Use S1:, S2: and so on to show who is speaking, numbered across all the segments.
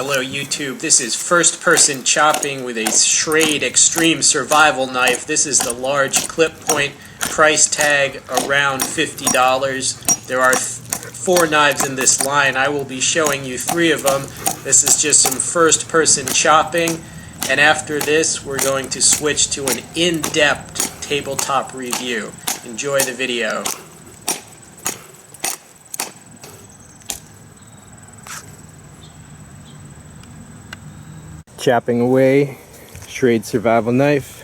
S1: Hello YouTube, this is first person chopping with a Schrade Extreme Survival knife. This is the large clip point, price tag around $50. There are 4 knives in this line. I will be showing you 3 of them. This is just some first person chopping, and after this we're going to switch to an in-depth tabletop review. Enjoy the video. Chopping away, Schrade Survival knife.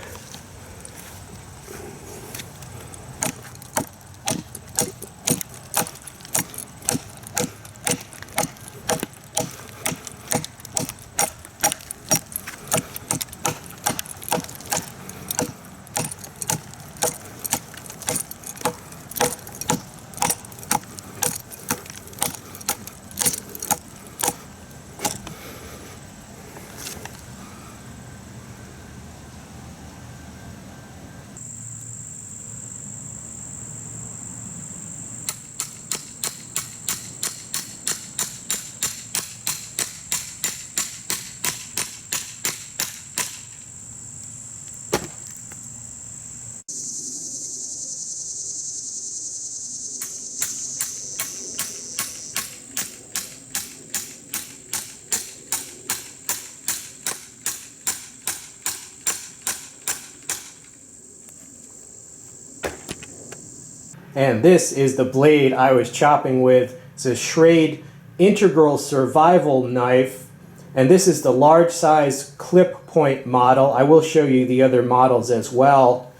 S1: And this is the blade I was chopping with. It's a Schrade Integral Survival knife, and this is the large size clip point model. I will show you the other models as well.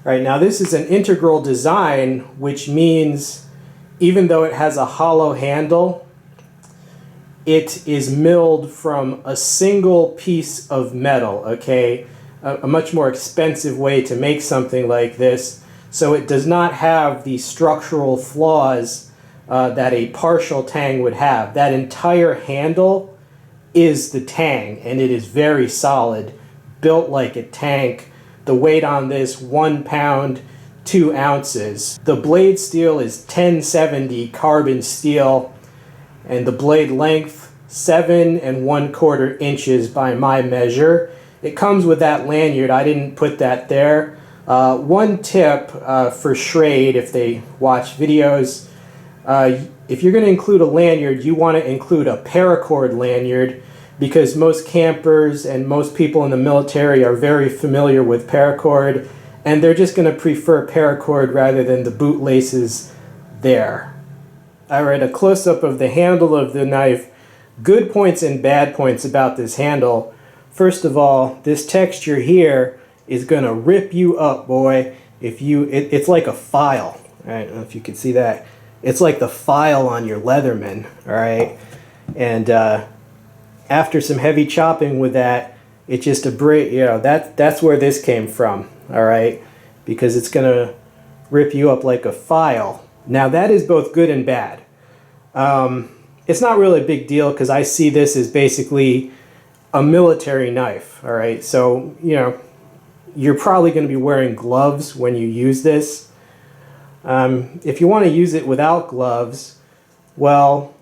S1: Right now, this is an integral design, which means even though it has a hollow handle, it is milled from a single piece of metal, okay? A much more expensive way to make something like this. So it does not have the structural flaws that a partial tang would have. That entire handle is the tang, and it is very solid, built like a tank. The weight on this, 1 pound, 2 ounces. The blade steel is 1070 carbon steel, and the blade length, 7 1/4 inches by my measure. It comes with that lanyard. I didn't put that there. One tip for Schrade, if they watch videos, if you're going to include a lanyard, you want to include a paracord lanyard, because most campers and most people in the military are very familiar with paracord, and they're just going to prefer paracord rather than the boot laces there. Alright, a close-up of the handle of the knife. Good points and bad points about this handle. First of all, this texture here is gonna rip you up, boy. It's like a file. All right, I don't know if you can see that. It's like the file on your Leatherman. All right, and after some heavy chopping with that, it just that's where this came from. All right, because it's gonna rip you up like a file. Now that is both good and bad. It's not really a big deal because I see this as basically a military knife. All right, so you're probably going to be wearing gloves when you use this. If you want to use it without gloves, well,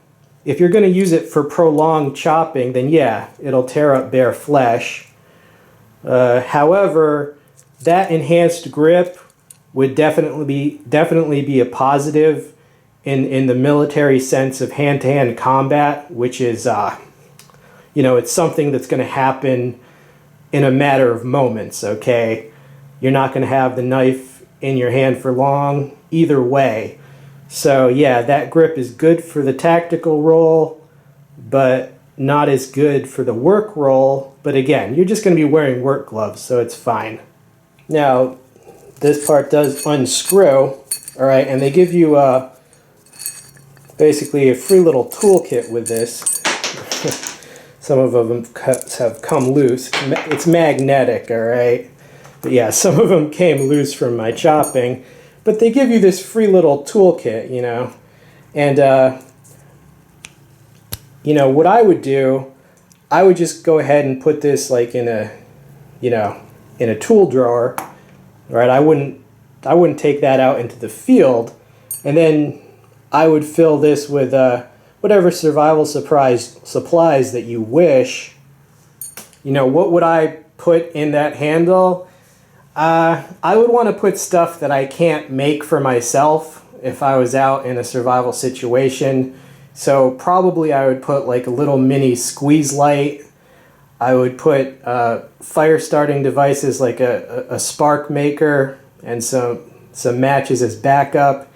S1: if you're going to use it for prolonged chopping, then yeah, it'll tear up bare flesh. However, that enhanced grip would definitely be a positive in the military sense of hand-to-hand combat, which is, it's something that's going to happen in a matter of moments, okay? You're not going to have the knife in your hand for long either way. So yeah, that grip is good for the tactical role, but not as good for the work role. But again, you're just going to be wearing work gloves, so it's fine. Now, this part does unscrew, all right, and they give you basically a free little toolkit with this. Some of them have come loose. It's magnetic, all right? But yeah, some of them came loose from my chopping. But they give you this free little toolkit, And, what I would do, I would just go ahead and put this like in a, in a tool drawer, right? I wouldn't take that out into the field. And then I would fill this with whatever survival supplies that you wish. You know, what would I put in that handle? I would want to put stuff that I can't make for myself if I was out in a survival situation. So probably I would put like a little mini squeeze light. I would put fire starting devices like a spark maker and some matches as backup.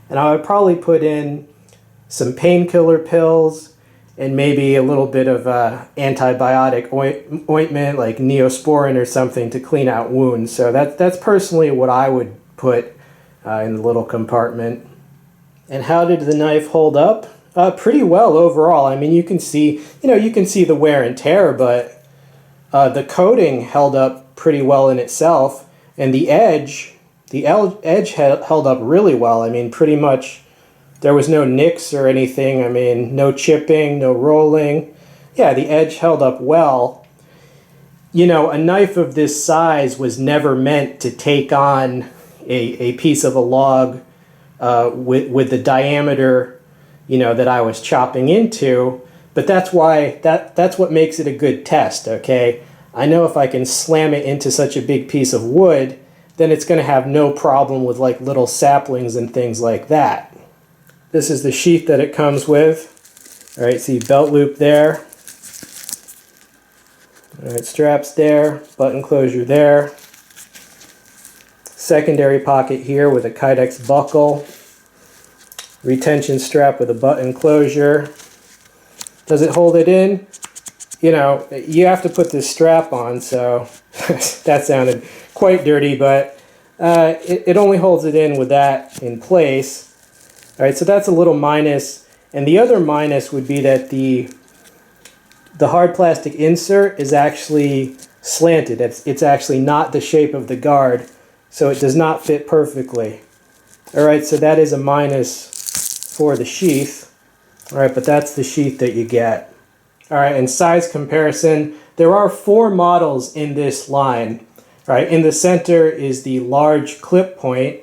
S1: And I would probably put in some painkiller pills and maybe a little bit of antibiotic ointment like Neosporin or something to clean out wounds. So that's personally what I would put in the little compartment. And how did the knife hold up? Pretty well overall. I mean, you can see the wear and tear, but the coating held up pretty well in itself, and the edge held up really well. I mean, pretty much there was no nicks or anything. I mean, no chipping, no rolling. Yeah, the edge held up well. You know, a knife of this size was never meant to take on a piece of a log with the diameter, you know, that I was chopping into, but that's what makes it a good test, okay? I know if I can slam it into such a big piece of wood, then it's going to have no problem with like little saplings and things like that. This is the sheath that it comes with. All right, see belt loop there. All right, straps there, button closure there. Secondary pocket here with a Kydex buckle. Retention strap with a button closure. Does it hold it in? You know, you have to put this strap on, so that sounded quite dirty, but it only holds it in with that in place. All right, so that's a little minus, and the other minus would be that the hard plastic insert is actually slanted. It's actually not the shape of the guard, so it does not fit perfectly. All right, so that is a minus for the sheath. All right, but that's the sheath that you get. All right, and size comparison, there are 4 models in this line. All right, in the center is the large clip point.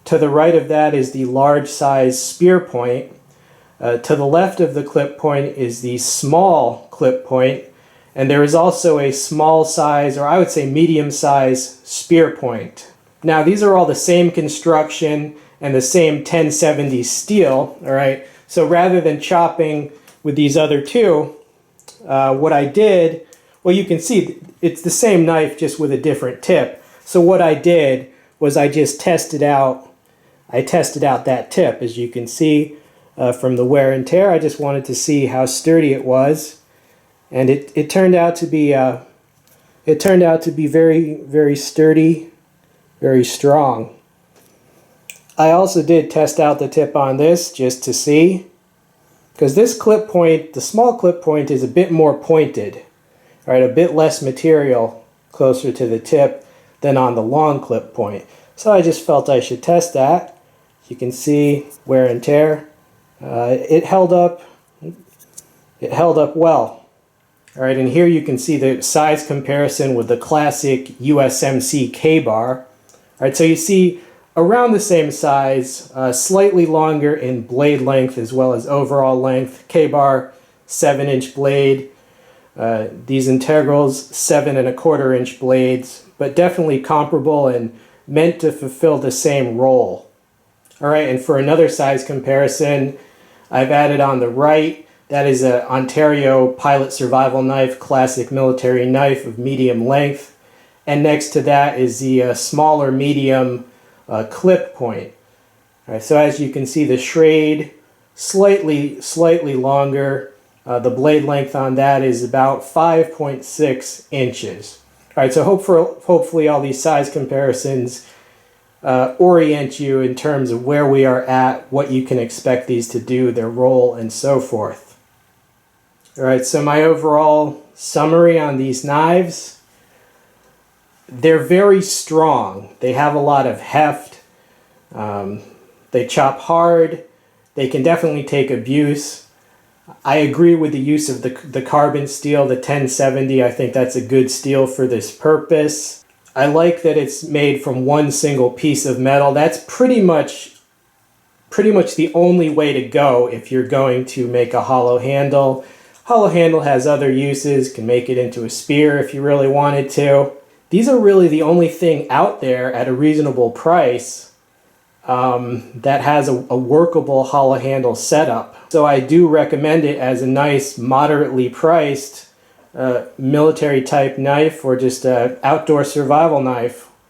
S1: To the right of that is the large size spear point. To the left of the clip point is the small clip point. And there is also a small size, or I would say medium size, spear point. Now, these are all the same construction and the same 1070 steel, all right? So rather than chopping with these other two, what I did, well, you can see it's the same knife just with a different tip. So what I did was I just tested out that tip. As you can see from the wear and tear, I just wanted to see how sturdy it was. And it turned out to be very, very sturdy, very strong. I also did test out the tip on this just to see, because this clip point, the small clip point, is a bit more pointed, right? A bit less material closer to the tip than on the long clip point. So I just felt I should test that. You can see wear and tear. It held up well. All right, and here you can see the size comparison with the classic USMC K-bar. All right, so you see around the same size, slightly longer in blade length as well as overall length. K-bar, 7-inch blade. These integrals, 7¼ inch blades, but definitely comparable and meant to fulfill the same role. All right, and for another size comparison, I've added on the right, that is an Ontario Pilot Survival Knife, classic military knife of medium length. And next to that is the smaller medium clip point. All right, so as you can see, the Schrade, slightly longer. The blade length on that is about 5.6 inches. All right, so hopefully all these size comparisons orient you in terms of where we are at, what you can expect these to do, their role, and so forth. All right, so my overall summary on these knives, they're very strong. They have a lot of heft. They chop hard. They can definitely take abuse. I agree with the use of the carbon steel, the 1070. I think that's a good steel for this purpose. I like that it's made from one single piece of metal. That's pretty much pretty much the only way to go if you're going to make a hollow handle. Hollow handle has other uses, can make it into a spear if you really wanted to. These are really the only thing out there at a reasonable price that has a workable hollow handle setup. So I do recommend it as a nice, moderately priced military type knife or just an outdoor survival knife.